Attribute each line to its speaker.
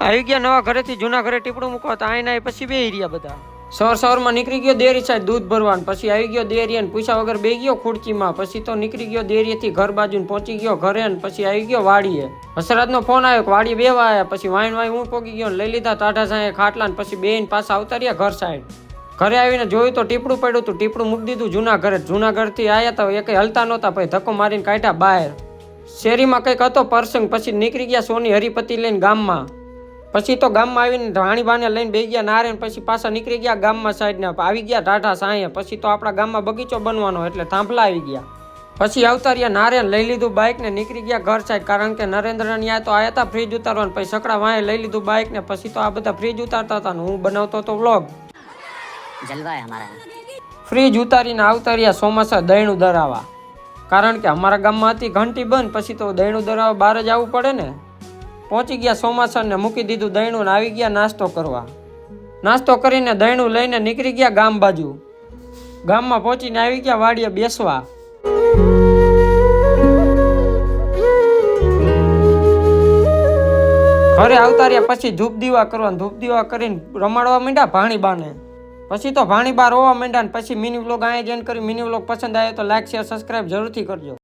Speaker 1: આવી ગયા નવા ઘરેથી જૂના ઘરે ટીપડું મૂકવા તો આઈ ના પછી બે રહ્યા બધા સવારમાં નીકળી ગયો ડેરી સાઈડ દૂધ ભરવાનું, પછી આવી ગયો ડેરી ને પૂછા વગર બે ગયો ખુરચીમાં, પછી તો નીકળી ગયો ડેરીથી ઘર બાજુ પહોંચી ગયો ઘરે ને પછી આવી ગયો વાડીએ. હસરાજનો ફોન આવ્યો કે વાડી બેવા આવ્યા, પછી વાઈન હું પોગી ગયો લઈ લીધા ટાઢા સાંયે ખાટલા ને પછી બેન પાછા આવતા રહ્યા ઘર સાઈડ. ઘરે આવીને જોયું તો ટીપડું પડ્યું હતું, ટીપડું મૂકી દીધું જૂના ઘરે. જૂના ઘરથી આવ્યા તો એ કઈ હલતા નહોતા, પછી ધક્કો મારીને કાઢ્યા બહાર. શેરીમાં કંઈક હતો પ્રસંગ, પછી નીકળી ગયા સોની હરિપતિ લઈને ગામમાં. પછી તો ગામમાં આવીને રાણીબાને લઈને બે ગયા નારે, પછી પાછા નીકળી ગયા ગામમાં સાઈડને આવી ગયા ટાઢા સાંયે. પછી તો આપણા ગામમાં બગીચો બનવાનો એટલે થાંભલા આવી ગયા. પછી આવતા રહ્યા નારે લઈ લીધું બાઇક ને નીકળી ગયા ઘર સાઈડ, કારણ કે નરેન્દ્ર ન્યા તો આયા હતા ફ્રીજ ઉતારવાનું. પછી સકડા વાંહે લઈ લીધું બાઇક ને પછી તો આ બધા ફ્રીજ ઉતારતા હતા ને હું બનાવતો હતો વ્લોગ. ફ્રીજ ઉતારીને આવતા રહ્યા ચોમાસા દહીણું દરાવા, કારણ કે અમારા ગામમાં હતી ઘંટી બંધ. પછી તો દહીણું દરાવા બહાર જ આવવું પડે ને. પહોંચી ગયા ચોમાસા ને મૂકી દીધું દહીણું ને આવી ગયા નાસ્તો કરવા. નાસ્તો કરીને દહીણું લઈને નીકળી ગયા ગામ બાજુ. ગામમાં પહોંચીને આવી ગયા વાડીએ બેસવા. ઘરે આવતા રહ્યા પછી ધૂપ દીવા કરવા, ધૂપ દીવા કરીને રમાડવા માંડ્યા ભાણીબાને. પછી તો ભાણીબા રોવા માંડ્યા ને પછી મિની વ્લોગ અહીંયા જ એન્ડ કરી. મિની વ્લોગ પસંદ આવ્યો તો લાઈક શેર સબસ્ક્રાઈબ જરૂરથી કરજો.